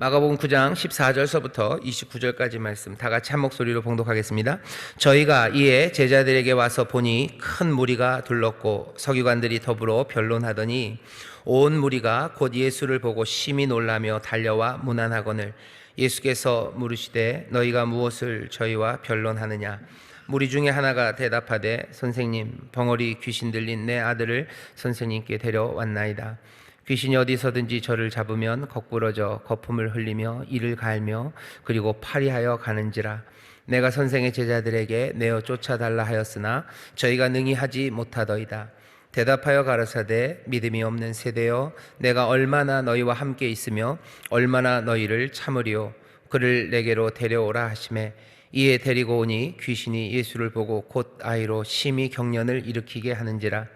마가복음 9장 14절서부터 29절까지 말씀 다 같이 한 목소리로 봉독하겠습니다. 저희가 이에 제자들에게 와서 보니 큰 무리가 둘렀고 서기관들이 더불어 변론하더니 온 무리가 곧 예수를 보고 심히 놀라며 달려와 문안하거늘 예수께서 물으시되 너희가 무엇을 저희와 변론하느냐. 무리 중에 하나가 대답하되 선생님, 벙어리 귀신 들린 내 아들을 선생님께 데려왔나이다. 귀신이 어디서든지 저를 잡으면 거꾸러져 거품을 흘리며 이를 갈며 그리고 파리하여 가는지라. 내가 선생의 제자들에게 내어 쫓아달라 하였으나 저희가 능히 하지 못하더이다. 대답하여 가라사대 믿음이 없는 세대여, 내가 얼마나 너희와 함께 있으며 얼마나 너희를 참으리요. 그를 내게로 데려오라 하시매 이에 데리고 오니 귀신이 예수를 보고 곧 아이로 심히 경련을 일으키게 하는지라.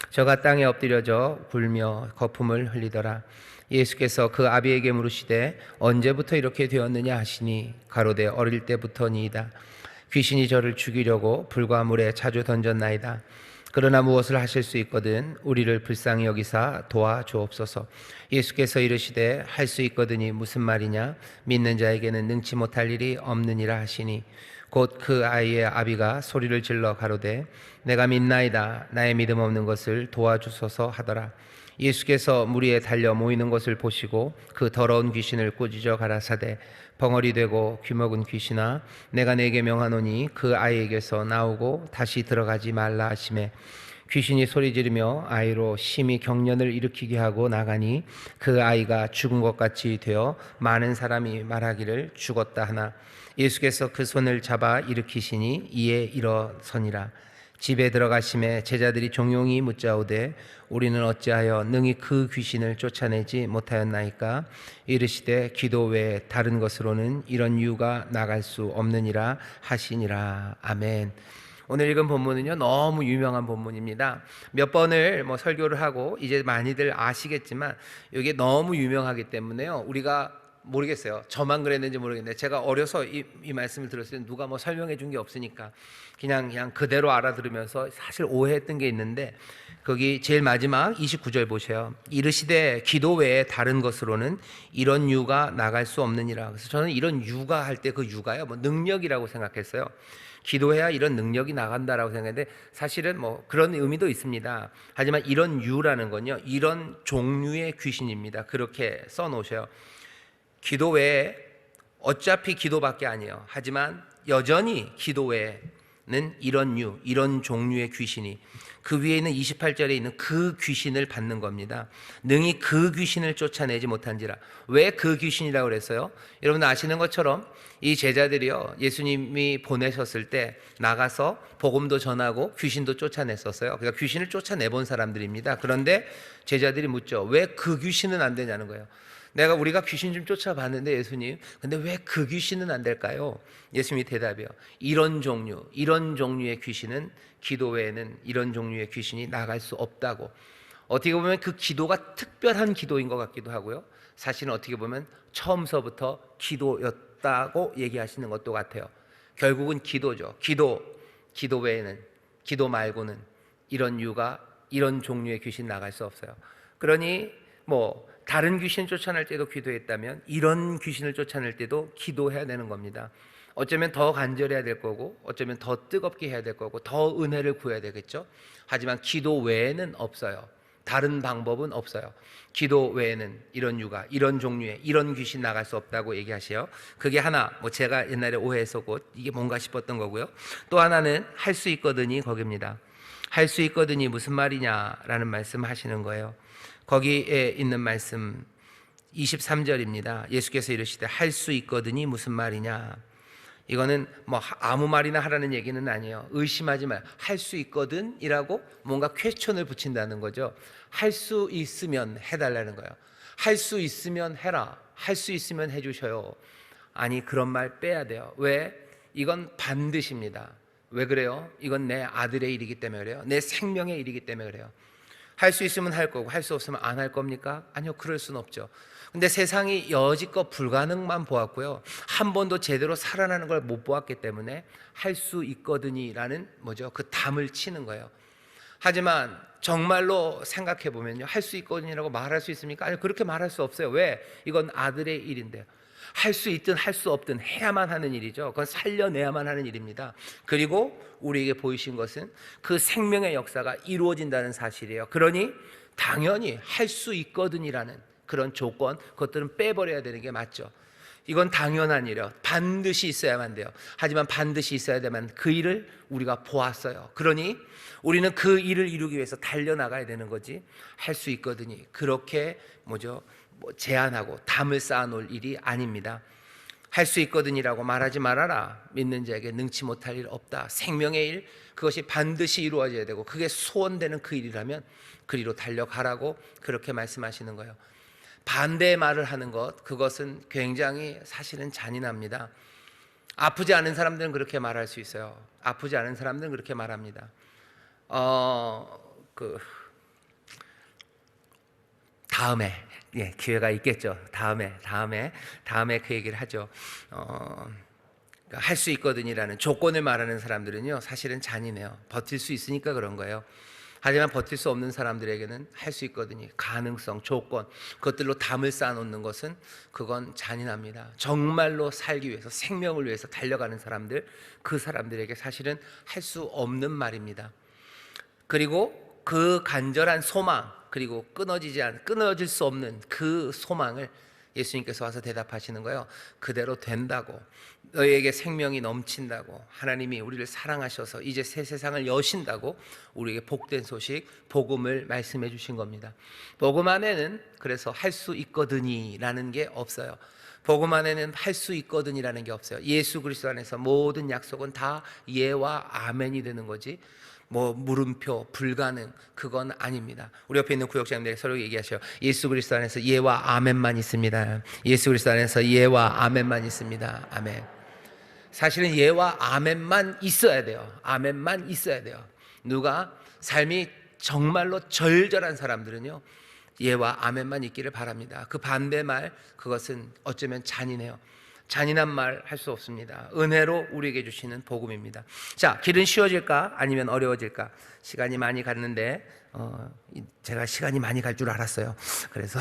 저가 땅에 엎드려져 굴며 거품을 흘리더라. 예수께서 그 아비에게 물으시되 언제부터 이렇게 되었느냐 하시니 가로되 어릴 때부터니이다. 귀신이 저를 죽이려고 불과 물에 자주 던졌나이다. 그러나 무엇을 하실 수 있거든 우리를 불쌍히 여기사 도와주옵소서. 예수께서 이르시되 할 수 있거든이 무슨 말이냐. 믿는 자에게는 능치 못할 일이 없느니라 하시니 곧 그 아이의 아비가 소리를 질러 가로되 내가 믿나이다. 나의 믿음 없는 것을 도와주소서 하더라. 예수께서 무리에 달려 모이는 것을 보시고 그 더러운 귀신을 꾸짖어 가라사대 벙어리 되고 귀먹은 귀신아, 내가 내게 명하노니 그 아이에게서 나오고 다시 들어가지 말라 하시매 귀신이 소리 지르며 아이로 심히 경련을 일으키게 하고 나가니 그 아이가 죽은 것 같이 되어 많은 사람이 말하기를 죽었다 하나 예수께서 그 손을 잡아 일으키시니 이에 일어서니라. 집에 들어가심에 제자들이 종용이 묻자오되 우리는 어찌하여 능히 그 귀신을 쫓아내지 못하였나이까. 이르시되 기도 외에 다른 것으로는 이런 유가 나갈 수 없느니라 하시니라. 아멘. 오늘 읽은 본문은요 너무 유명한 본문입니다. 몇 번을 설교를 하고 이제 많이들 아시겠지만 이게 너무 유명하기 때문에요 우리가 모르겠어요. 저만 그랬는지 모르겠는데 제가 어려서 이 말씀을 들었을 때 누가 설명해 준 게 없으니까 그냥 그대로 알아들으면서 사실 오해했던 게 있는데 거기 제일 마지막 29절 보세요. 이르시되 기도 외에 다른 것으로는 이런 유가 나갈 수 없느니라. 그래서 저는 이런 유가 할 때 그 유가요 능력이라고 생각했어요. 기도해야 이런 능력이 나간다라고 생각했는데 사실은 그런 의미도 있습니다. 하지만 이런 유라는 건요 이런 종류의 귀신입니다. 그렇게 써놓으셔요. 기도 외에 어차피 기도밖에 아니에요. 하지만 여전히 기도 외에는 이런 종류의 귀신이 그 위에 있는 28절에 있는 그 귀신을 받는 겁니다. 능히 그 귀신을 쫓아내지 못한지라. 왜 그 귀신이라고 그랬어요? 여러분 아시는 것처럼 이 제자들이요 예수님이 보내셨을 때 나가서 복음도 전하고 귀신도 쫓아냈었어요. 그러니까 귀신을 쫓아내본 사람들입니다. 그런데 제자들이 묻죠. 왜 그 귀신은 안 되냐는 거예요. 우리가 귀신 좀 쫓아봤는데 예수님, 근데 왜 그 귀신은 안 될까요? 예수님이 대답이요. 이런 종류의 귀신은 기도 외에는 이런 종류의 귀신이 나갈 수 없다고. 어떻게 보면 그 기도가 특별한 기도인 것 같기도 하고요. 사실은 어떻게 보면 처음서부터 기도였다고 얘기하시는 것도 같아요. 결국은 기도죠. 기도 외에는, 기도 말고는 이런 종류의 귀신 나갈 수 없어요. 그러니 다른 귀신 쫓아낼 때도 기도했다면 이런 귀신을 쫓아낼 때도 기도해야 되는 겁니다. 어쩌면 더 간절해야 될 거고 어쩌면 더 뜨겁게 해야 될 거고 더 은혜를 구해야 되겠죠. 하지만 기도 외에는 없어요. 다른 방법은 없어요. 기도 외에는 이런 종류의 이런 귀신 나갈 수 없다고 얘기하셔요. 그게 하나 제가 옛날에 오해했었고 이게 뭔가 싶었던 거고요. 또 하나는 할 수 있거든이 거기입니다. 할 수 있거든이 무슨 말이냐라는 말씀 하시는 거예요. 거기에 있는 말씀 23절입니다. 예수께서 이르시되 할 수 있거든이 무슨 말이냐. 이거는 아무 말이나 하라는 얘기는 아니에요. 의심하지 마요. 할 수 있거든 이라고 뭔가 퀘스천을 붙인다는 거죠. 할 수 있으면 해달라는 거예요. 할 수 있으면 해라. 할 수 있으면 해주셔요. 아니 그런 말 빼야 돼요. 왜? 이건 반드시입니다. 왜 그래요? 이건 내 아들의 일이기 때문에 그래요. 내 생명의 일이기 때문에 그래요. 할 수 있으면 할 거고 할 수 없으면 안 할 겁니까? 아니요, 그럴 수는 없죠. 근데 세상이 여지껏 불가능만 보았고요, 한 번도 제대로 살아나는 걸 못 보았기 때문에 할 수 있거든이라는 그 담을 치는 거예요. 하지만 정말로 생각해 보면요, 할 수 있거든이라고 말할 수 있습니까? 아니, 그렇게 말할 수 없어요. 왜? 이건 아들의 일인데요. 할 수 있든 할 수 없든 해야만 하는 일이죠. 그건 살려내야만 하는 일입니다. 그리고 우리에게 보이신 것은 그 생명의 역사가 이루어진다는 사실이에요. 그러니 당연히 할 수 있거든이라는 그런 조건, 그것들은 빼버려야 되는 게 맞죠. 이건 당연한 일이에요. 반드시 있어야만 돼요. 하지만 반드시 있어야 되면 그 일을 우리가 보았어요. 그러니 우리는 그 일을 이루기 위해서 달려나가야 되는 거지, 할 수 있거든이 그렇게 제한하고 담을 쌓아놓을 일이 아닙니다. 할 수 있거든이라고 말하지 말아라. 믿는 자에게 능치 못할 일 없다. 생명의 일, 그것이 반드시 이루어져야 되고 그게 소원되는 그 일이라면 그리로 달려가라고 그렇게 말씀하시는 거예요. 반대의 말을 하는 것, 그것은 굉장히 사실은 잔인합니다. 아프지 않은 사람들은 그렇게 말할 수 있어요. 아프지 않은 사람들은 그렇게 말합니다. 다음에 기회가 있겠죠. 다음에 그 얘기를 하죠. 할 수 있거든이라는 조건을 말하는 사람들은요, 사실은 잔인해요. 버틸 수 있으니까 그런 거예요. 하지만 버틸 수 없는 사람들에게는 할 수 있거든요. 가능성, 조건, 그것들로 담을 쌓아놓는 것은 그건 잔인합니다. 정말로 살기 위해서, 생명을 위해서 달려가는 사람들, 그 사람들에게 사실은 할 수 없는 말입니다. 그리고 그 간절한 소망, 그리고 끊어질 수 없는 그 소망을 예수님께서 와서 대답하시는 거예요. 그대로 된다고, 너희에게 생명이 넘친다고, 하나님이 우리를 사랑하셔서 이제 새 세상을 여신다고 우리에게 복된 소식, 복음을 말씀해 주신 겁니다. 복음 안에는 그래서 할 수 있거든이라는 게 없어요. 복음 안에는 할 수 있거든이라는 게 없어요. 예수 그리스도 안에서 모든 약속은 다 예와 아멘이 되는 거지, 물음표, 불가능, 그건 아닙니다. 우리 옆에 있는 구역장님들이 서로 얘기하셔요. 예수 그리스도 안에서 예와 아멘만 있습니다. 예수 그리스도 안에서 예와 아멘만 있습니다. 아멘. 사실은 예와 아멘만 있어야 돼요. 아멘만 있어야 돼요. 누가 삶이 정말로 절절한 사람들은요, 예와 아멘만 있기를 바랍니다. 그 반대말, 그것은 어쩌면 잔인해요. 잔인한 말 할 수 없습니다. 은혜로 우리에게 주시는 복음입니다. 자, 길은 쉬워질까 아니면 어려워질까? 시간이 많이 갔는데 제가 시간이 많이 갈 줄 알았어요. 그래서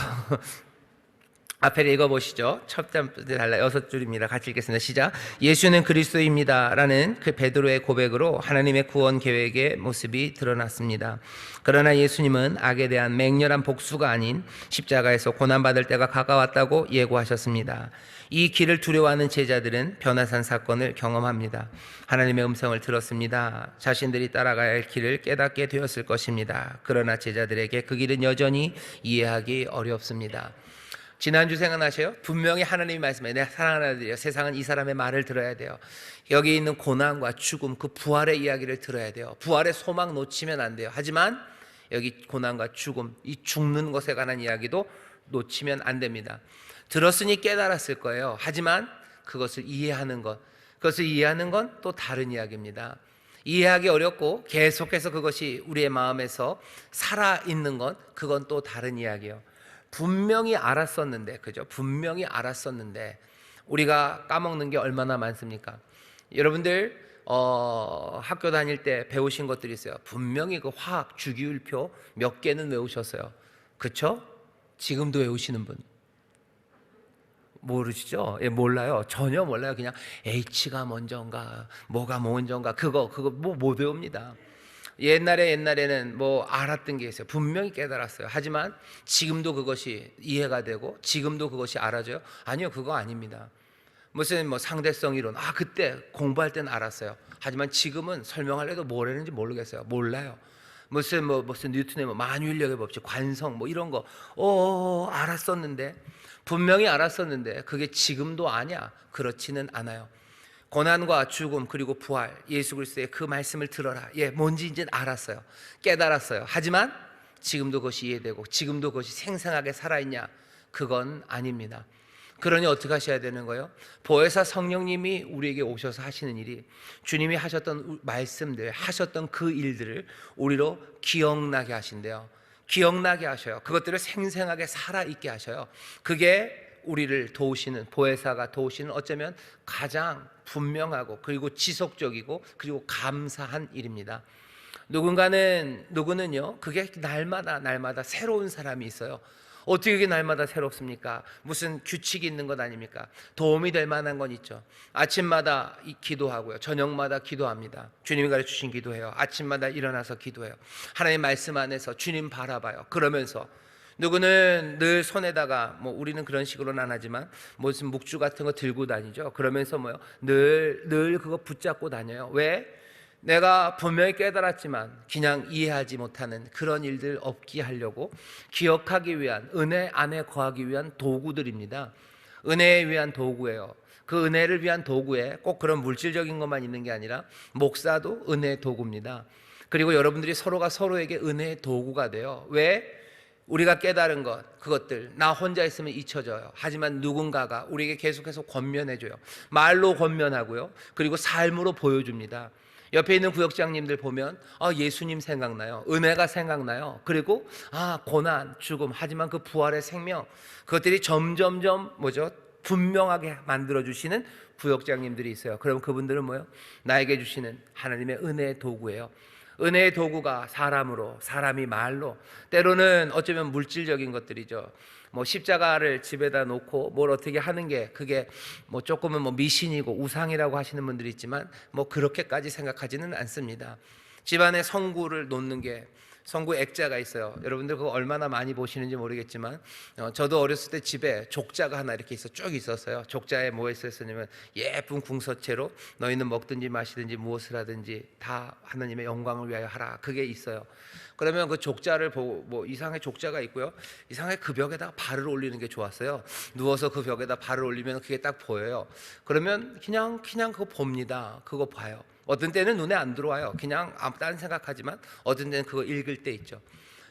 앞에 읽어보시죠. 첫 번째 달라 6줄입니다. 같이 읽겠습니다. 시작. 예수는 그리스도입니다 라는 그 베드로의 고백으로 하나님의 구원 계획의 모습이 드러났습니다. 그러나 예수님은 악에 대한 맹렬한 복수가 아닌 십자가에서 고난받을 때가 가까웠다고 예고하셨습니다. 이 길을 두려워하는 제자들은 변화산 사건을 경험합니다. 하나님의 음성을 들었습니다. 자신들이 따라가야 할 길을 깨닫게 되었을 것입니다. 그러나 제자들에게 그 길은 여전히 이해하기 어렵습니다. 지난주 생각나세요? 분명히 하나님이 말씀해, 내가 사랑하는 아들이요, 세상은 이 사람의 말을 들어야 돼요. 여기 있는 고난과 죽음, 그 부활의 이야기를 들어야 돼요. 부활의 소망 놓치면 안 돼요. 하지만 여기 고난과 죽음, 이 죽는 것에 관한 이야기도 놓치면 안 됩니다. 들었으니 깨달았을 거예요. 하지만 그것을 이해하는 건 또 다른 이야기입니다. 이해하기 어렵고 계속해서 그것이 우리의 마음에서 살아있는 건, 그건 또 다른 이야기예요. 분명히 알았었는데, 그죠? 분명히 알았었는데 우리가 까먹는 게 얼마나 많습니까? 여러분들 학교 다닐 때 배우신 것들이 있어요. 분명히 그 화학 주기율표 몇 개는 외우셨어요. 그렇죠? 지금도 외우시는 분 모르시죠? 예, 몰라요. 전혀 몰라요. 그냥 H가 먼저인가, 뭐가 먼저인가, 그거 못 외웁니다. 옛날에는 알았던 게 있어요. 분명히 깨달았어요. 하지만 지금도 그것이 이해가 되고 지금도 그것이 알아져요? 아니요, 그거 아닙니다. 무슨 상대성 이론, 그때 공부할 때는 알았어요. 하지만 지금은 설명하려도 뭐라는지 모르겠어요. 몰라요. 무슨 뉴턴의 만유인력의 법칙, 관성 이런 거 알았었는데, 분명히 알았었는데 그게 지금도 아냐? 그렇지는 않아요. 고난과 죽음 그리고 부활, 예수 그리스도의 그 말씀을 들어라. 뭔지 이제 알았어요. 깨달았어요. 하지만 지금도 그것이 이해되고 지금도 그것이 생생하게 살아있냐? 그건 아닙니다. 그러니 어떻게 하셔야 되는 거예요? 보혜사 성령님이 우리에게 오셔서 하시는 일이, 주님이 하셨던 말씀들, 하셨던 그 일들을 우리로 기억나게 하신대요. 기억나게 하셔요. 그것들을 생생하게 살아있게 하셔요. 그게 우리를 도우시는, 보혜사가 도우시는 어쩌면 가장 분명하고 그리고 지속적이고 그리고 감사한 일입니다. 누구는요, 그게 날마다 새로운 사람이 있어요. 어떻게 그게 날마다 새롭습니까? 무슨 규칙이 있는 것 아닙니까? 도움이 될 만한 건 있죠. 아침마다 기도하고요, 저녁마다 기도합니다. 주님이 가르쳐주신 기도해요. 아침마다 일어나서 기도해요. 하나님의 말씀 안에서 주님 바라봐요. 그러면서 누구는 늘 손에다가, 뭐 우리는 그런 식으로는 안 하지만 무슨 묵주 같은 거 들고 다니죠. 그러면서 늘 그거 붙잡고 다녀요. 왜? 내가 분명히 깨달았지만 그냥 이해하지 못하는 그런 일들 없게 하려고, 기억하기 위한, 은혜 안에 거하기 위한 도구들입니다. 은혜에 위한 도구예요. 그 은혜를 위한 도구에 꼭 그런 물질적인 것만 있는 게 아니라 목사도 은혜의 도구입니다. 그리고 여러분들이 서로가 서로에게 은혜의 도구가 돼요. 왜? 우리가 깨달은 그것들 나 혼자 있으면 잊혀져요. 하지만 누군가가 우리에게 계속해서 권면해줘요. 말로 권면하고요, 그리고 삶으로 보여줍니다. 옆에 있는 구역장님들 보면 예수님 생각나요. 은혜가 생각나요. 그리고 고난, 죽음, 하지만 그 부활의 생명, 그것들이 점점점 분명하게 만들어주시는 구역장님들이 있어요. 그럼 그분들은 나에게 주시는 하나님의 은혜의 도구예요. 은혜의 도구가 사람이 말로, 때로는 어쩌면 물질적인 것들이죠. 십자가를 집에다 놓고 뭘 어떻게 하는 게, 그게 조금은 미신이고 우상이라고 하시는 분들이 있지만 그렇게까지 생각하지는 않습니다. 집안에 성구를 놓는 게, 성구 액자가 있어요. 여러분들 그거 얼마나 많이 보시는지 모르겠지만 저도 어렸을 때 집에 족자가 하나 이렇게 쭉 있었어요. 족자에 있었냐면 예쁜 궁서체로 너희는 먹든지 마시든지 무엇을 하든지 다 하나님의 영광을 위하여 하라, 그게 있어요. 그러면 그 족자를 보고 이상하게 족자가 있고요, 이상하게 그 벽에다가 발을 올리는 게 좋았어요. 누워서 그 벽에다 발을 올리면 그게 딱 보여요. 그러면 그냥 그거 봅니다. 그거 봐요. 어떤 때는 눈에 안 들어와요. 그냥 딴 생각하지만 어떤 때는 그거 읽을 때 있죠.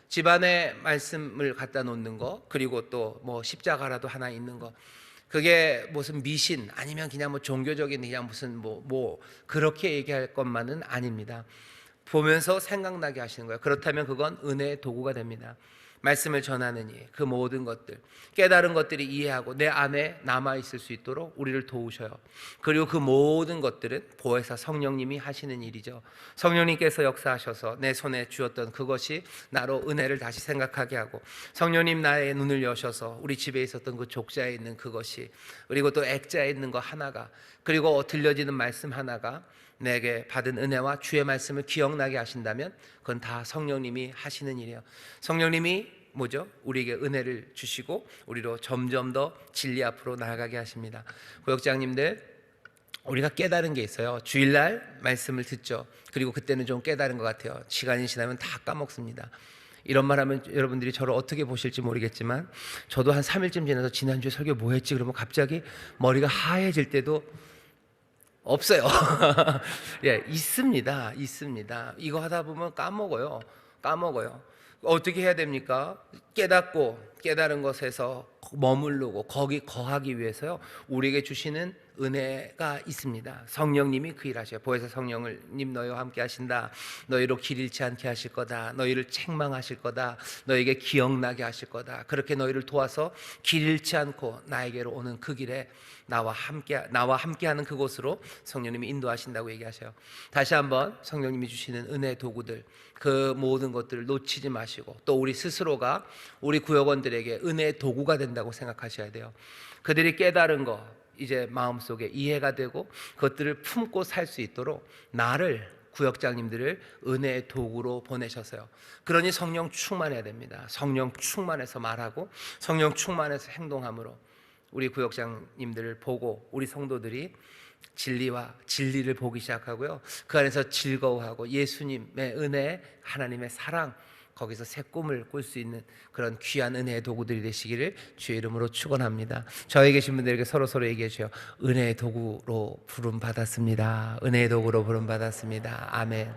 집안에 말씀을 갖다 놓는 거, 그리고 또 십자가라도 하나 있는 거, 그게 무슨 미신 아니면 그냥 종교적인 그냥 무슨 그렇게 얘기할 것만은 아닙니다. 보면서 생각나게 하시는 거예요. 그렇다면 그건 은혜의 도구가 됩니다. 말씀을 전하느니 그 모든 것들, 깨달은 것들이 이해하고 내 안에 남아있을 수 있도록 우리를 도우셔요. 그리고 그 모든 것들은 보혜사 성령님이 하시는 일이죠. 성령님께서 역사하셔서 내 손에 주었던 그것이 나로 은혜를 다시 생각하게 하고, 성령님 나의 눈을 여셔서 우리 집에 있었던 그 족자에 있는 그것이, 그리고 또 액자에 있는 거 하나가, 그리고 들려지는 말씀 하나가 내게 받은 은혜와 주의 말씀을 기억나게 하신다면 그건 다 성령님이 하시는 일이에요. 성령님이 우리에게 은혜를 주시고 우리로 점점 더 진리 앞으로 나아가게 하십니다. 구역장님들, 우리가 깨달은 게 있어요. 주일날 말씀을 듣죠. 그리고 그때는 좀 깨달은 것 같아요. 시간이 지나면 다 까먹습니다. 이런 말 하면 여러분들이 저를 어떻게 보실지 모르겠지만 저도 한 3일쯤 지나서 지난주에 설교 뭐 했지? 그러면 갑자기 머리가 하얘질 때도 없어요. 예, 있습니다. 이거 하다 보면 까먹어요. 어떻게 해야 됩니까? 깨달은 것에서 머무르고 거기 거하기 위해서요, 우리에게 주시는 은혜가 있습니다. 성령님이 그 일하셔요. 보혜사 성령님 너희와 함께 하신다. 너희로 길 잃지 않게 하실 거다. 너희를 책망하실 거다. 너희에게 기억나게 하실 거다. 그렇게 너희를 도와서 길 잃지 않고 나에게로 오는 그 길에 나와 함께하는 그곳으로 성령님이 인도하신다고 얘기하셔요. 다시 한번 성령님이 주시는 은혜의 도구들, 그 모든 것들을 놓치지 마시고, 또 우리 스스로가 우리 구역원들에게 은혜의 도구가 된다고 생각하셔야 돼요. 그들이 깨달은 거 이제 마음속에 이해가 되고 그것들을 품고 살 수 있도록 구역장님들을 은혜의 도구로 보내셔서요. 그러니 성령 충만해야 됩니다. 성령 충만해서 말하고 성령 충만해서 행동함으로 우리 구역장님들을 보고 우리 성도들이 진리를 보기 시작하고요, 그 안에서 즐거워하고 예수님의 은혜, 하나님의 사랑, 거기서 새 꿈을 꿀 수 있는 그런 귀한 은혜의 도구들이 되시기를 주의 이름으로 축원합니다. 저희 계신 분들에게 서로 얘기해 주세요. 은혜의 도구로 부름 받았습니다. 은혜의 도구로 부름 받았습니다. 아멘.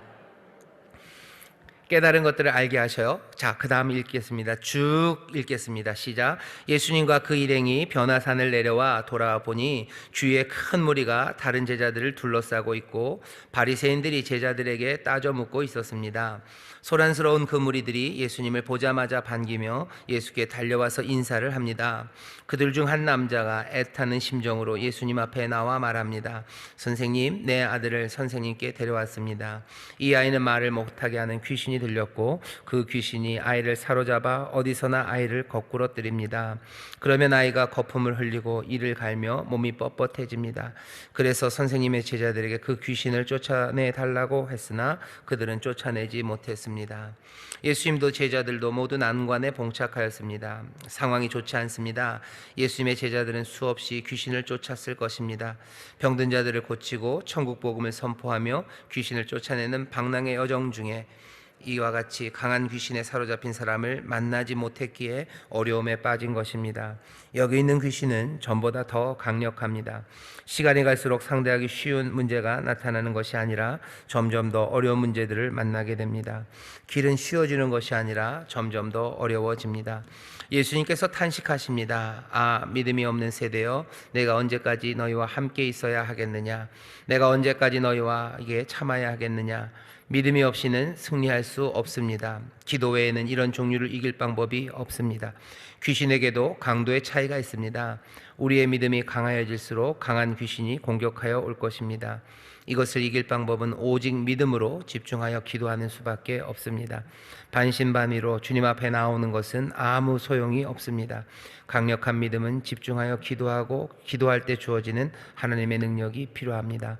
깨달은 것들을 알게 하셔요. 자, 그 다음 읽겠습니다. 쭉 읽겠습니다. 시작. 예수님과 그 일행이 변화산을 내려와 돌아와 보니 주위에 큰 무리가 다른 제자들을 둘러싸고 있고 바리새인들이 제자들에게 따져 묻고 있었습니다. 소란스러운 그 무리들이 예수님을 보자마자 반기며 예수께 달려와서 인사를 합니다. 그들 중 한 남자가 애타는 심정으로 예수님 앞에 나와 말합니다. 선생님, 내 아들을 선생님께 데려왔습니다. 이 아이는 말을 못하게 하는 귀신이 들렸고 그 귀신이 아이를 사로잡아 어디서나 아이를 거꾸로 뜨립니다. 그러면 아이가 거품을 흘리고 이를 갈며 몸이 뻣뻣해집니다. 그래서 선생님의 제자들에게 그 귀신을 쫓아내 달라고 했으나 그들은 쫓아내지 못했습니다. 예수님도 제자들도 모두 난관에 봉착하였습니다. 상황이 좋지 않습니다. 예수님의 제자들은 수없이 귀신을 쫓았을 것입니다. 병든 자들을 고치고 천국 복음을 선포하며 귀신을 쫓아내는 방랑의 여정 중에 이와 같이 강한 귀신에 사로잡힌 사람을 만나지 못했기에 어려움에 빠진 것입니다. 여기 있는 귀신은 전보다 더 강력합니다. 시간이 갈수록 상대하기 쉬운 문제가 나타나는 것이 아니라 점점 더 어려운 문제들을 만나게 됩니다. 길은 쉬워지는 것이 아니라 점점 더 어려워집니다. 예수님께서 탄식하십니다. 아, 믿음이 없는 세대여, 내가 언제까지 너희와 함께 있어야 하겠느냐? 내가 언제까지 너희와 이게 참아야 하겠느냐? 믿음이 없이는 승리할 수 없습니다. 기도 외에는 이런 종류를 이길 방법이 없습니다. 귀신에게도 강도의 차이가 있습니다. 우리의 믿음이 강하여질수록 강한 귀신이 공격하여 올 것입니다. 이것을 이길 방법은 오직 믿음으로 집중하여 기도하는 수밖에 없습니다. 반신반의로 주님 앞에 나오는 것은 아무 소용이 없습니다. 강력한 믿음은 집중하여 기도하고 기도할 때 주어지는 하나님의 능력이 필요합니다.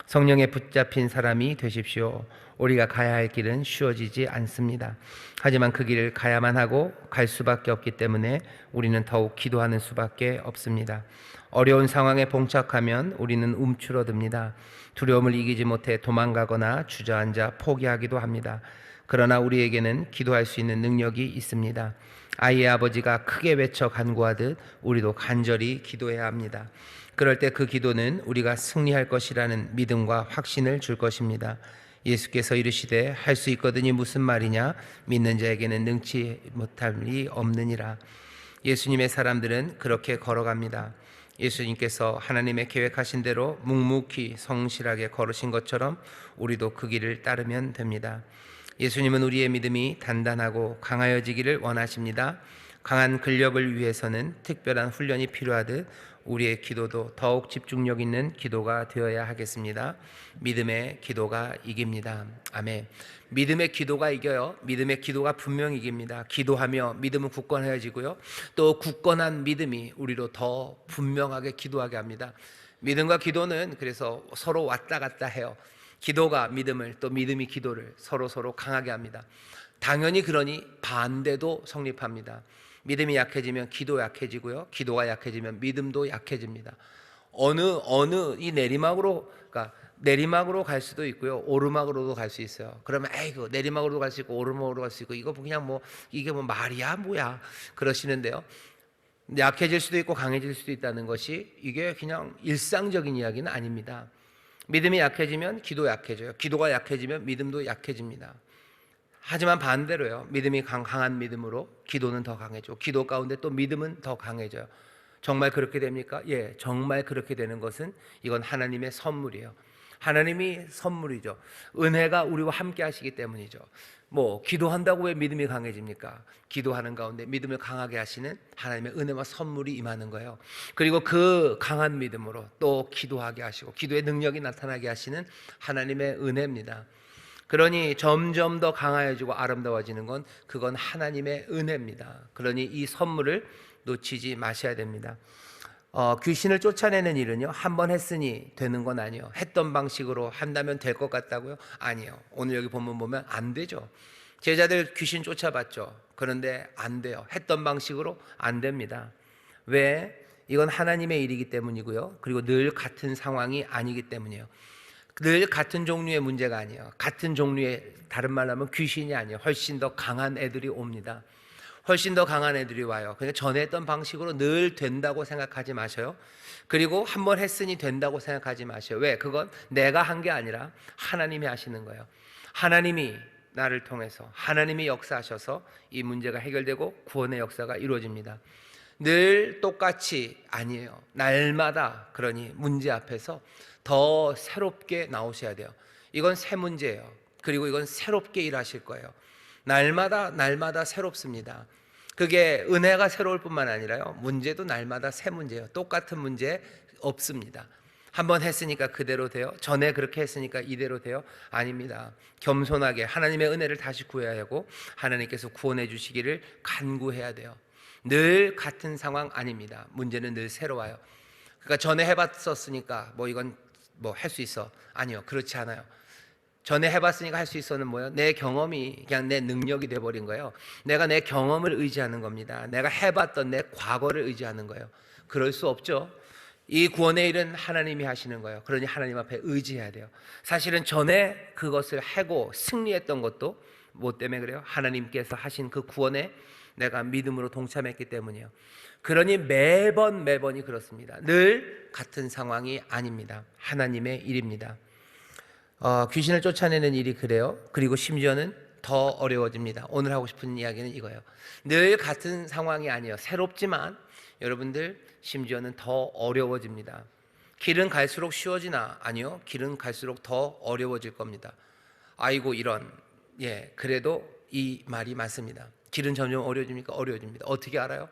성령에 붙잡힌 사람이 되십시오. 우리가 가야 할 길은 쉬워지지 않습니다. 하지만 그 길을 가야만 하고 갈 수밖에 없기 때문에 우리는 더욱 기도하는 수밖에 없습니다. 어려운 상황에 봉착하면 우리는 움츠러듭니다. 두려움을 이기지 못해 도망가거나 주저앉아 포기하기도 합니다. 그러나 우리에게는 기도할 수 있는 능력이 있습니다. 아이의 아버지가 크게 외쳐 간구하듯 우리도 간절히 기도해야 합니다. 그럴 때 그 기도는 우리가 승리할 것이라는 믿음과 확신을 줄 것입니다. 예수께서 이르시되 할 수 있거든이 무슨 말이냐? 믿는 자에게는 능치 못할 리 없느니라. 예수님의 사람들은 그렇게 걸어갑니다. 예수님께서 하나님의 계획하신 대로 묵묵히 성실하게 걸으신 것처럼 우리도 그 길을 따르면 됩니다. 예수님은 우리의 믿음이 단단하고 강하여지기를 원하십니다. 강한 근력을 위해서는 특별한 훈련이 필요하듯 우리의 기도도 더욱 집중력 있는 기도가 되어야 하겠습니다. 믿음의 기도가 이깁니다. 아멘. 믿음의 기도가 이겨요. 믿음의 기도가 분명히 이깁니다. 기도하며 믿음은 굳건해지고요. 또 굳건한 믿음이 우리로 더 분명하게 기도하게 합니다. 믿음과 기도는 그래서 서로 왔다 갔다 해요. 기도가 믿음을, 또 믿음이 기도를 서로 강하게 합니다. 당연히 그러니 반대도 성립합니다. 믿음이 약해지면 기도 약해지고요. 기도가 약해지면 믿음도 약해집니다. 어느 이 내리막으로, 그러니까 내리막으로 갈 수도 있고요. 오르막으로도 갈 수 있어요. 그러면 에이그 내리막으로도 갈 수 있고 오르막으로 갈 수 있고 이거 그냥 뭐 이게 뭐 말이야 뭐야 그러시는데요. 약해질 수도 있고 강해질 수도 있다는 것이 이게 그냥 일상적인 이야기는 아닙니다. 믿음이 약해지면 기도 약해져요. 기도가 약해지면 믿음도 약해집니다. 하지만 반대로요. 믿음이 강한 믿음으로 기도는 더 강해져. 기도 가운데 또 믿음은 더 강해져요. 정말 그렇게 됩니까? 예, 정말 그렇게 되는 것은 이건 하나님의 선물이에요. 하나님이 선물이죠. 은혜가 우리와 함께 하시기 때문이죠. 뭐 기도한다고 왜 믿음이 강해집니까? 기도하는 가운데 믿음을 강하게 하시는 하나님의 은혜와 선물이 임하는 거예요. 그리고 그 강한 믿음으로 또 기도하게 하시고 기도의 능력이 나타나게 하시는 하나님의 은혜입니다. 그러니 점점 더 강해지고 아름다워지는 건 그건 하나님의 은혜입니다. 그러니 이 선물을 놓치지 마셔야 됩니다. 귀신을 쫓아내는 일은요, 한 번 했으니 되는 건 아니에요. 했던 방식으로 한다면 될 것 같다고요? 아니에요. 오늘 여기 본문 보면 안 되죠. 제자들 귀신 쫓아봤죠. 그런데 안 돼요. 했던 방식으로 안 됩니다. 왜? 이건 하나님의 일이기 때문이고요. 그리고 늘 같은 상황이 아니기 때문이에요. 늘 같은 종류의 문제가 아니에요. 같은 종류의, 다른 말로 하면 귀신이 아니에요. 훨씬 더 강한 애들이 옵니다. 훨씬 더 강한 애들이 와요. 그러니까 전에 했던 방식으로 늘 된다고 생각하지 마셔요. 그리고 한 번 했으니 된다고 생각하지 마셔요. 왜? 그건 내가 한 게 아니라 하나님이 하시는 거예요. 하나님이 나를 통해서 하나님이 역사하셔서 이 문제가 해결되고 구원의 역사가 이루어집니다. 늘 똑같이 아니에요. 날마다 그러니 문제 앞에서 더 새롭게 나오셔야 돼요. 이건 새 문제예요. 그리고 이건 새롭게 일하실 거예요. 날마다 새롭습니다. 그게 은혜가 새로울 뿐만 아니라요, 문제도 날마다 새 문제예요. 똑같은 문제 없습니다. 한번 했으니까 그대로 돼요? 전에 그렇게 했으니까 이대로 돼요? 아닙니다. 겸손하게 하나님의 은혜를 다시 구해야 하고 하나님께서 구원해 주시기를 간구해야 돼요. 늘 같은 상황 아닙니다. 문제는 늘 새로워요. 그러니까 전에 해봤었으니까 이건 할 수 있어. 아니요, 그렇지 않아요. 전에 해봤으니까 할 수 있어는 뭐예요? 내 경험이 그냥 내 능력이 돼버린 거예요. 내가 내 경험을 의지하는 겁니다. 내가 해봤던 내 과거를 의지하는 거예요. 그럴 수 없죠. 이 구원의 일은 하나님이 하시는 거예요. 그러니 하나님 앞에 의지해야 돼요. 사실은 전에 그것을 하고 승리했던 것도 뭐 때문에 그래요? 하나님께서 하신 그 구원에 내가 믿음으로 동참했기 때문이에요. 그러니 매번이 그렇습니다. 늘 같은 상황이 아닙니다. 하나님의 일입니다. 귀신을 쫓아내는 일이 그래요. 그리고 심지어는 더 어려워집니다. 오늘 하고 싶은 이야기는 이거예요. 늘 같은 상황이 아니에요. 새롭지만 여러분들 심지어는 더 어려워집니다. 길은 갈수록 쉬워지나? 아니요, 길은 갈수록 더 어려워질 겁니다. 아이고 이런, 그래도 이 말이 맞습니다. 길은 점점 어려워집니까? 어려워집니다. 어떻게 알아요?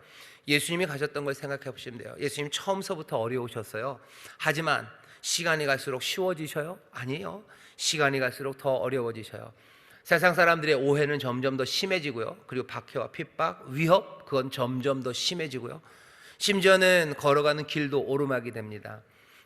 예수님이 가셨던 걸 생각해 보시면 돼요. 예수님 처음서부터 어려우셨어요. 하지만 시간이 갈수록 쉬워지셔요? 아니에요. 시간이 갈수록 더 어려워지셔요. 세상 사람들의 오해는 점점 더 심해지고요. 그리고 박해와 핍박, 위협, 그건 점점 더 심해지고요. 심지어는 걸어가는 길도 오르막이 됩니다.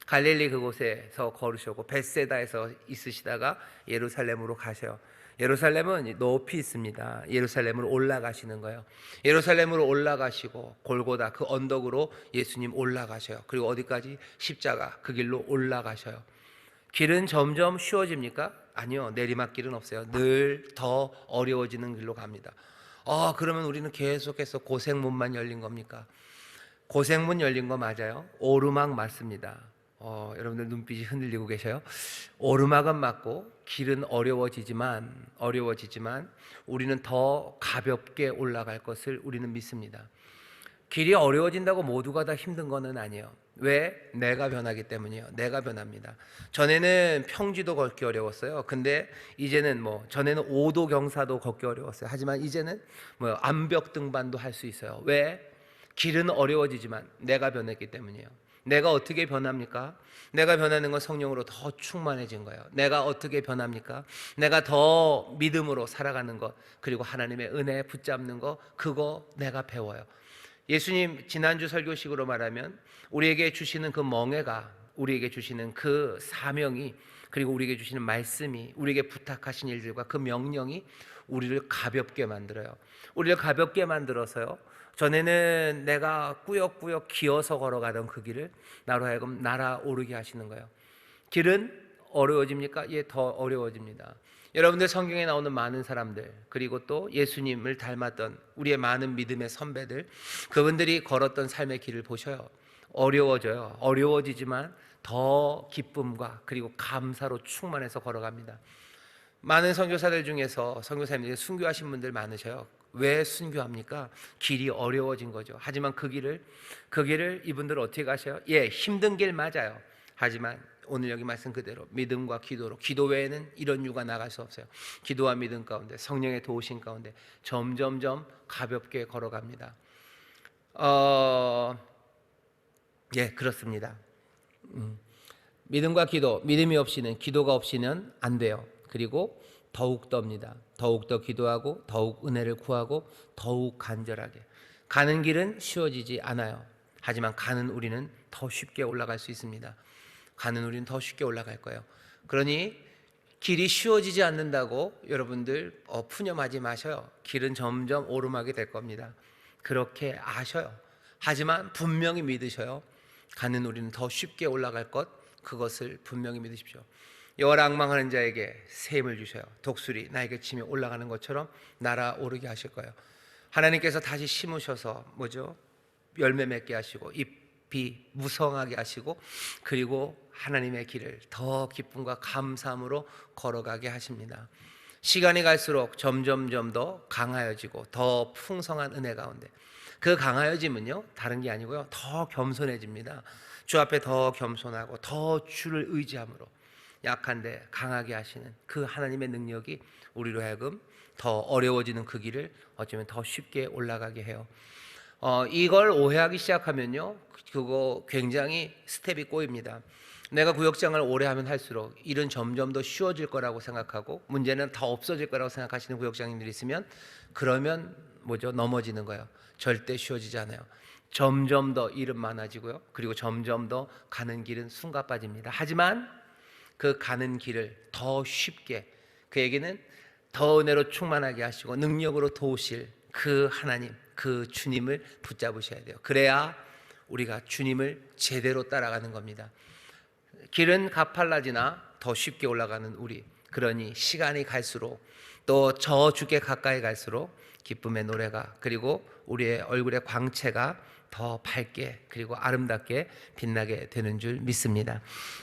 갈릴리 그곳에서 걸으시고 벳세다에서 있으시다가 예루살렘으로 가셔요. 예루살렘은 높이 있습니다. 예루살렘으로 올라가시는 거예요. 예루살렘으로 올라가시고 골고다 그 언덕으로 예수님 올라가셔요. 그리고 어디까지? 십자가 그 길로 올라가셔요. 길은 점점 쉬워집니까? 아니요, 내리막길은 없어요. 늘 더 어려워지는 길로 갑니다. 그러면 우리는 계속해서 고생문만 열린 겁니까? 고생문 열린 거 맞아요. 오르막 맞습니다. 여러분들 눈빛이 흔들리고 계셔요. 오르막은 맞고 길은 어려워지지만 우리는 더 가볍게 올라갈 것을 우리는 믿습니다. 길이 어려워진다고 모두가 다 힘든 거는 아니에요. 왜? 내가 변하기 때문이에요. 내가 변합니다. 전에는 평지도 걷기 어려웠어요. 근데 이제는 전에는 5도 경사도 걷기 어려웠어요. 하지만 이제는 암벽 등반도 할 수 있어요. 왜? 길은 어려워지지만 내가 변했기 때문이에요. 내가 어떻게 변합니까? 내가 변하는 건 성령으로 더 충만해진 거예요. 내가 어떻게 변합니까? 내가 더 믿음으로 살아가는 것, 그리고 하나님의 은혜에 붙잡는 것, 그거 내가 배워요. 예수님 지난주 설교식으로 말하면 우리에게 주시는 그 멍에가, 우리에게 주시는 그 사명이, 그리고 우리에게 주시는 말씀이, 우리에게 부탁하신 일들과 그 명령이 우리를 가볍게 만들어요. 우리를 가볍게 만들어서요, 전에는 내가 꾸역꾸역 기어서 걸어가던 그 길을 나로 하여금 날아오르게 하시는 거예요. 길은 어려워집니까? 더 어려워집니다. 여러분들 성경에 나오는 많은 사람들, 그리고 또 예수님을 닮았던 우리의 많은 믿음의 선배들, 그분들이 걸었던 삶의 길을 보셔요. 어려워져요. 어려워지지만 더 기쁨과 그리고 감사로 충만해서 걸어갑니다. 많은 선교사들 중에서 선교사님들이 순교하신 분들 많으셔요. 왜 순교합니까? 길이 어려워진 거죠. 하지만 그 길을 이분들은 어떻게 가셔요? 힘든 길 맞아요. 하지만 오늘 여기 말씀 그대로 믿음과 기도로, 기도 외에는 이런 유가 나갈 수 없어요. 기도와 믿음 가운데, 성령의 도우심 가운데 점점점 가볍게 걸어갑니다. 그렇습니다. 믿음과 기도, 믿음이 없이는, 기도가 없이는 안 돼요. 그리고 더욱더입니다. 더욱더 기도하고 더욱 은혜를 구하고 더욱 간절하게. 가는 길은 쉬워지지 않아요. 하지만 가는 우리는 더 쉽게 올라갈 수 있습니다. 가는 우리는 더 쉽게 올라갈 거예요. 그러니 길이 쉬워지지 않는다고 여러분들 푸념하지 마셔요. 길은 점점 오르막이 될 겁니다. 그렇게 아셔요. 하지만 분명히 믿으셔요. 가는 우리는 더 쉽게 올라갈 것, 그것을 분명히 믿으십시오. 여호와를 앙망하는 자에게 새 힘을 주셔요. 독수리 나에게 치며 올라가는 것처럼 날아오르게 하실 거예요. 하나님께서 다시 심으셔서 열매 맺게 하시고 잎이 무성하게 하시고, 그리고 하나님의 길을 더 기쁨과 감사함으로 걸어가게 하십니다. 시간이 갈수록 점점점 더 강하여지고 더 풍성한 은혜 가운데, 그 강하여짐은요 다른 게 아니고요 더 겸손해집니다. 주 앞에 더 겸손하고 더 주를 의지함으로 약한데 강하게 하시는 그 하나님의 능력이 우리로 하여금 더 어려워지는 그 길을 어쩌면 더 쉽게 올라가게 해요. 이걸 오해하기 시작하면요 그거 굉장히 스텝이 꼬입니다. 내가 구역장을 오래 하면 할수록 일은 점점 더 쉬워질 거라고 생각하고 문제는 더 없어질 거라고 생각하시는 구역장님들이 있으면, 그러면 넘어지는 거예요. 절대 쉬워지지 않아요. 점점 더 일은 많아지고요, 그리고 점점 더 가는 길은 숨가빠집니다. 하지만 그 가는 길을 더 쉽게, 그에게는 더 은혜로 충만하게 하시고 능력으로 도우실 그 하나님, 그 주님을 붙잡으셔야 돼요. 그래야 우리가 주님을 제대로 따라가는 겁니다. 길은 가팔라지나 더 쉽게 올라가는 우리, 그러니 시간이 갈수록 또 저 주께 가까이 갈수록 기쁨의 노래가, 그리고 우리의 얼굴의 광채가 더 밝게 그리고 아름답게 빛나게 되는 줄 믿습니다.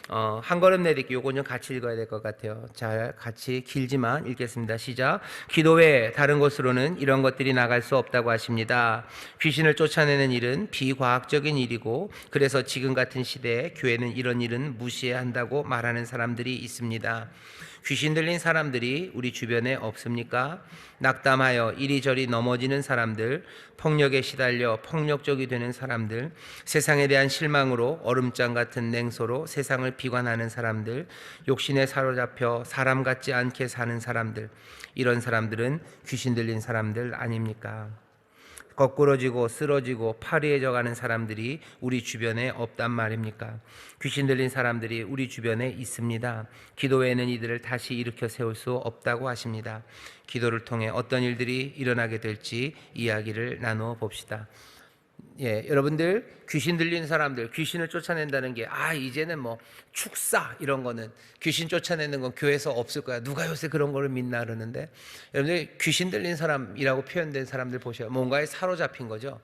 한 걸음 내딛기, 요건 좀 같이 읽어야 될 것 같아요. 자, 같이 길지만 읽겠습니다. 시작. 기도 외에 다른 곳으로는 이런 것들이 나갈 수 없다고 하십니다. 귀신을 쫓아내는 일은 비과학적인 일이고, 그래서 지금 같은 시대에 교회는 이런 일은 무시해야 한다고 말하는 사람들이 있습니다. 귀신 들린 사람들이 우리 주변에 없습니까? 낙담하여 이리저리 넘어지는 사람들, 폭력에 시달려 폭력적이 되는 사람들, 세상에 대한 실망으로 얼음장 같은 냉소로 세상을 비관하는 사람들, 욕심에 사로잡혀 사람 같지 않게 사는 사람들, 이런 사람들은 귀신 들린 사람들 아닙니까? 거꾸러지고 쓰러지고 파리해져 가는 사람들이 우리 주변에 없단 말입니까? 귀신 들린 사람들이 우리 주변에 있습니다. 기도 외에는 이들을 다시 일으켜 세울 수 없다고 하십니다. 기도를 통해 어떤 일들이 일어나게 될지 이야기를 나누어 봅시다. 여러분들, 귀신 들린 사람들, 귀신을 쫓아낸다는 게 이제는 축사 이런 거는, 귀신 쫓아내는 건 교회에서 없을 거야, 누가 요새 그런 거를 믿나 그러는데, 여러분들 귀신 들린 사람이라고 표현된 사람들 보셔요. 뭔가에 사로잡힌 거죠.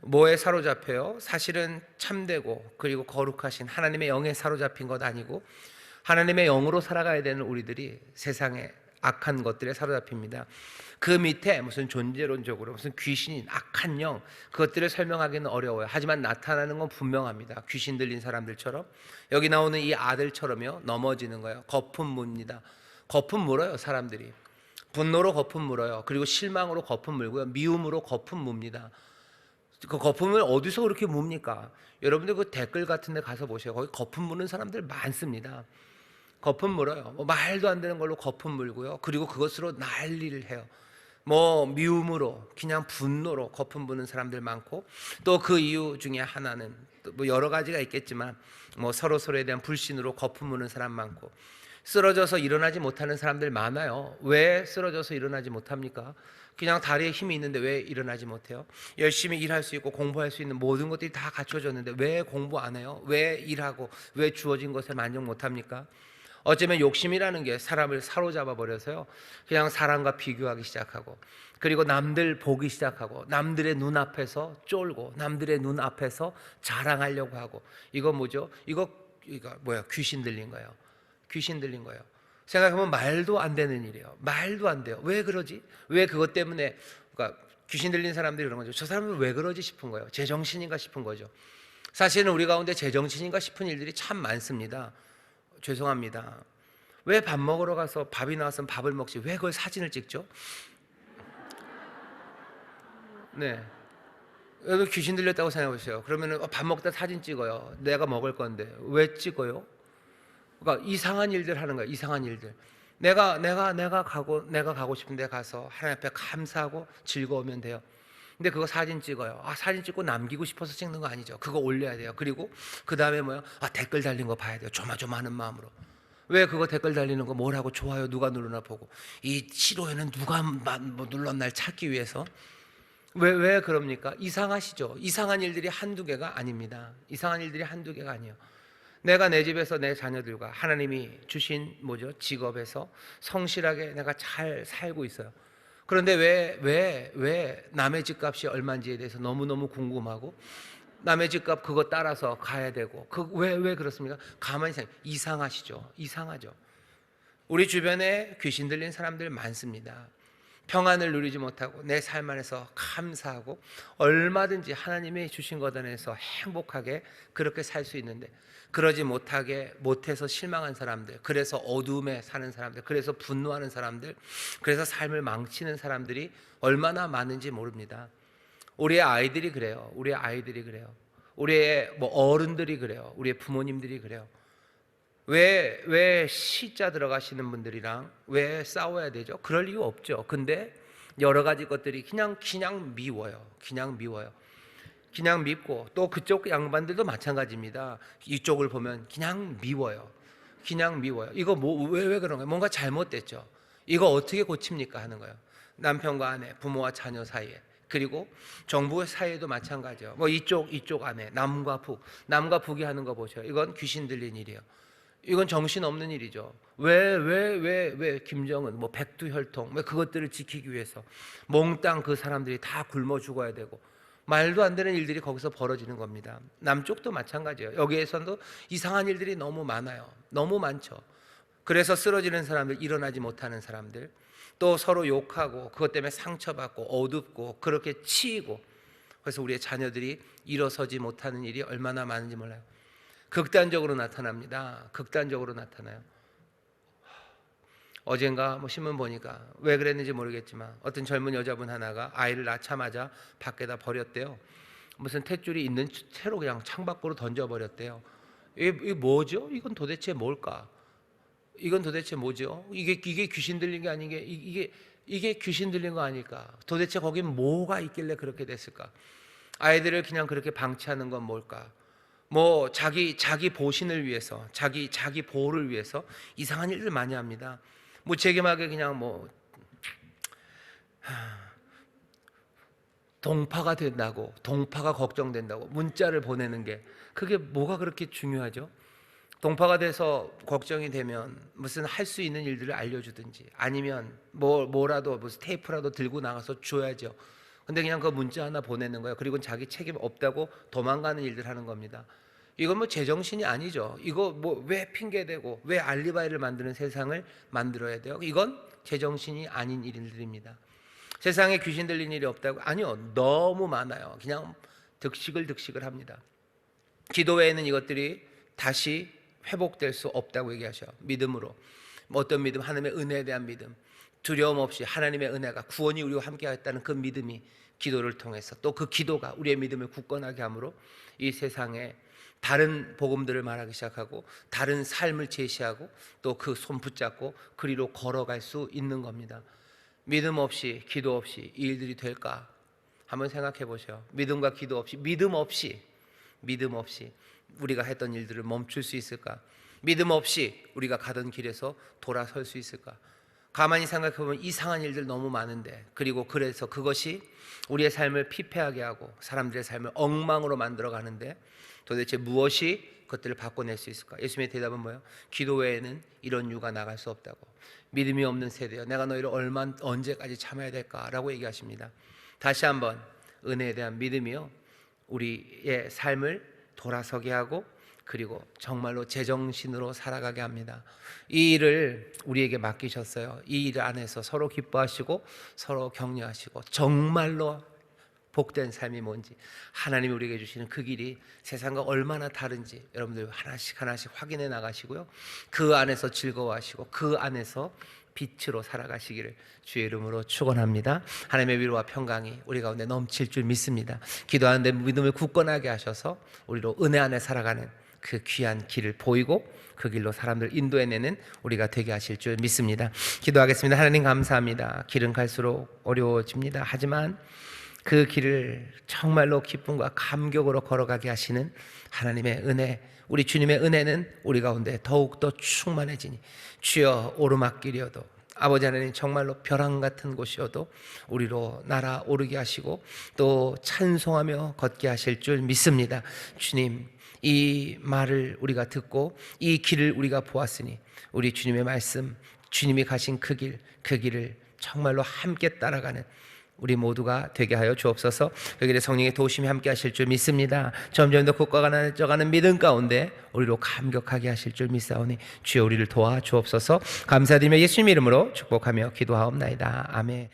뭐에 사로잡혀요? 사실은 참되고 그리고 거룩하신 하나님의 영에 사로잡힌 것 아니고, 하나님의 영으로 살아가야 되는 우리들이 세상에 악한 것들에 사로잡힙니다. 그 밑에 무슨 존재론적으로 무슨 귀신인, 악한 영, 그것들을 설명하기는 어려워요. 하지만 나타나는 건 분명합니다. 귀신 들린 사람들처럼, 여기 나오는 이 아들처럼요 넘어지는 거예요. 거품 묻니다. 거품 물어요. 사람들이 분노로 거품 물어요. 그리고 실망으로 거품 물고요, 미움으로 거품 묻니다. 그 거품을 어디서 그렇게 뭡니까? 여러분들 그 댓글 같은 데 가서 보세요. 거기 거품 무는 사람들 많습니다. 거품 물어요. 말도 안 되는 걸로 거품 물고요, 그리고 그것으로 난리를 해요. 미움으로, 그냥 분노로 거품 부는 사람들 많고, 또 그 이유 중에 하나는 또 여러 가지가 있겠지만 서로에 대한 불신으로 거품 무는 사람 많고, 쓰러져서 일어나지 못하는 사람들 많아요. 왜 쓰러져서 일어나지 못합니까? 그냥 다리에 힘이 있는데 왜 일어나지 못해요? 열심히 일할 수 있고 공부할 수 있는 모든 것들이 다 갖춰졌는데 왜 공부 안 해요? 왜 일하고 왜 주어진 것에 만족 못합니까? 어쩌면 욕심이라는 게 사람을 사로잡아 버려서요, 그냥 사람과 비교하기 시작하고, 그리고 남들 보기 시작하고, 남들의 눈앞에서 쫄고, 남들의 눈앞에서 자랑하려고 하고. 이거 뭐죠? 이거 뭐야? 귀신 들린 거예요. 귀신 들린 거예요. 생각해보면 말도 안 되는 일이에요. 말도 안 돼요. 왜 그러지? 왜 그것 때문에, 그러니까 귀신 들린 사람들이 그런 거죠. 저 사람은 왜 그러지 싶은 거예요. 제정신인가 싶은 거죠. 사실은 우리 가운데 제정신인가 싶은 일들이 참 많습니다. 죄송합니다. 왜 밥 먹으러 가서 밥이 나왔으면 밥을 먹지, 왜 그걸 사진을 찍죠? 네. 여러분 귀신 들렸다고 생각해 보세요. 그러면은 밥 먹다 사진 찍어요. 내가 먹을 건데 왜 찍어요? 그러니까 이상한 일들 하는 거야. 이상한 일들. 내가 가고 싶은데 가서 하나님 앞에 감사하고 즐거우면 돼요. 근데 그거 사진 찍어요. 사진 찍고 남기고 싶어서 찍는 거 아니죠. 그거 올려야 돼요. 그리고 그 다음에 댓글 달린 거 봐야 돼요. 조마조마하는 마음으로. 왜 그거 댓글 달리는 거 뭐라고, 좋아요 누가 누르나 보고, 이 싫어요는 누가 눌렀날 찾기 위해서. 왜 그럽니까? 이상하시죠? 이상한 일들이 한두 개가 아닙니다. 이상한 일들이 한두 개가 아니에요. 내가 내 집에서 내 자녀들과 하나님이 주신 직업에서 성실하게 내가 잘 살고 있어요. 그런데 왜 남의 집값이 얼마인지에 대해서 너무너무 궁금하고, 남의 집값 그거 따라서 가야 되고, 왜 그렇습니까? 가만히 생각해. 이상하시죠? 이상하죠? 우리 주변에 귀신 들린 사람들 많습니다. 평안을 누리지 못하고 내 삶 안에서 감사하고 얼마든지 하나님이 주신 것 안에서 행복하게 그렇게 살 수 있는데 그러지 못해서 실망한 사람들, 그래서 어두움에 사는 사람들, 그래서 분노하는 사람들, 그래서 삶을 망치는 사람들이 얼마나 많은지 모릅니다. 우리의 아이들이 그래요. 우리의 아이들이 그래요. 우리의 어른들이 그래요. 우리의 부모님들이 그래요. 왜 시자 들어가시는 분들이랑 왜 싸워야 되죠? 그럴 이유 없죠. 근데 여러 가지 것들이 그냥 미워요. 그냥 미워요. 그냥 밉고, 또 그쪽 양반들도 마찬가지입니다. 이쪽을 보면 그냥 미워요. 그냥 미워요. 이거 왜 그런 거예요? 뭔가 잘못됐죠. 이거 어떻게 고칩니까 하는 거예요. 남편과 아내, 부모와 자녀 사이에, 그리고 정부 사이에도 마찬가지예요. 이쪽 안에 남과 북이 하는 거 보셔요. 이건 귀신 들린 일이에요. 이건 정신 없는 일이죠. 왜 김정은 백두혈통 그것들을 지키기 위해서 몽땅 그 사람들이 다 굶어 죽어야 되고 말도 안 되는 일들이 거기서 벌어지는 겁니다. 남쪽도 마찬가지예요. 여기에서도 이상한 일들이 너무 많아요. 너무 많죠. 그래서 쓰러지는 사람들, 일어나지 못하는 사람들, 또 서로 욕하고 그것 때문에 상처받고 어둡고 그렇게 치이고, 그래서 우리의 자녀들이 일어서지 못하는 일이 얼마나 많은지 몰라요. 극단적으로 나타납니다. 극단적으로 나타나요. 어젠가 신문 보니까 왜 그랬는지 모르겠지만 어떤 젊은 여자분 하나가 아이를 낳자마자 밖에다 버렸대요. 무슨 탯줄이 있는 채로 그냥 창밖으로 던져버렸대요. 이게 뭐죠? 이건 도대체 뭘까? 이건 도대체 뭐죠? 이게 귀신 들린 게 아닌 게 이게 귀신 들린 거 아닐까? 도대체 거긴 뭐가 있길래 그렇게 됐을까? 아이들을 그냥 그렇게 방치하는 건 뭘까? 자기 보신을 위해서, 자기 보호를 위해서 이상한 일들 많이 합니다. 무책임하게 그냥 동파가 된다고, 동파가 걱정된다고 문자를 보내는 게, 그게 뭐가 그렇게 중요하죠? 동파가 돼서 걱정이 되면 무슨 할 수 있는 일들을 알려주든지, 아니면 뭐라도 무슨 테이프라도 들고 나가서 줘야죠. 근데 그냥 그 문자 하나 보내는 거예요. 그리고 자기 책임 없다고 도망가는 일들 하는 겁니다. 이건 제정신이 아니죠. 이거 왜 핑계대고 왜 알리바이를 만드는 세상을 만들어야 돼요? 이건 제정신이 아닌 일들입니다. 세상에 귀신 들린 일이 없다고? 아니요, 너무 많아요. 그냥 득식을 합니다. 기도 외에는 이것들이 다시 회복될 수 없다고 얘기하셔요. 믿음으로. 어떤 믿음? 하나님의 은혜에 대한 믿음, 두려움 없이 하나님의 은혜가, 구원이 우리와 함께 하였다는 그 믿음이 기도를 통해서, 또 그 기도가 우리의 믿음을 굳건하게 함으로 이 세상에 다른 복음들을 말하기 시작하고 다른 삶을 제시하고 또 그 손 붙잡고 그리로 걸어갈 수 있는 겁니다. 믿음 없이, 기도 없이 이 일들이 될까? 한번 생각해 보세요. 믿음과 기도 없이, 믿음 없이 우리가 했던 일들을 멈출 수 있을까? 믿음 없이 우리가 가던 길에서 돌아설 수 있을까? 가만히 생각해 보면 이상한 일들 너무 많은데, 그리고 그래서 그것이 우리의 삶을 피폐하게 하고 사람들의 삶을 엉망으로 만들어 가는데 도대체 무엇이 그것들을 바꿔낼 수 있을까? 예수님의 대답은 뭐예요? 기도 외에는 이런 유가 나갈 수 없다고. 믿음이 없는 세대여, 내가 너희를 언제까지 참아야 될까라고 얘기하십니다. 다시 한번 은혜에 대한 믿음이요, 우리의 삶을 돌아서게 하고 그리고 정말로 제정신으로 살아가게 합니다. 이 일을 우리에게 맡기셨어요. 이 일 안에서 서로 기뻐하시고 서로 격려하시고 정말로 복된 삶이 뭔지, 하나님이 우리에게 주시는 그 길이 세상과 얼마나 다른지 여러분들 하나씩 확인해 나가시고요, 그 안에서 즐거워하시고 그 안에서 빛으로 살아가시기를 주의 이름으로 축원합니다. 하나님의 위로와 평강이 우리 가운데 넘칠 줄 믿습니다. 기도하는데 믿음을 굳건하게 하셔서 우리로 은혜 안에 살아가는 그 귀한 길을 보이고 그 길로 사람들 인도해내는 우리가 되게 하실 줄 믿습니다. 기도하겠습니다. 하나님 감사합니다. 길은 갈수록 어려워집니다. 하지만 그 길을 정말로 기쁨과 감격으로 걸어가게 하시는 하나님의 은혜, 우리 주님의 은혜는 우리 가운데 더욱더 충만해지니, 주여 오르막길이어도 아버지 하나님 정말로 벼랑 같은 곳이어도 우리로 날아오르게 하시고 또 찬송하며 걷게 하실 줄 믿습니다. 주님, 이 말을 우리가 듣고 이 길을 우리가 보았으니 우리 주님의 말씀, 주님이 가신 그 길을 정말로 함께 따라가는 우리 모두가 되게 하여 주옵소서. 그 길에 성령의 도우심이 함께 하실 줄 믿습니다. 점점 더 굳건해져가는 믿음 가운데 우리로 감격하게 하실 줄 믿사오니 주여 우리를 도와 주옵소서. 감사드리며 예수님 이름으로 축복하며 기도하옵나이다. 아멘.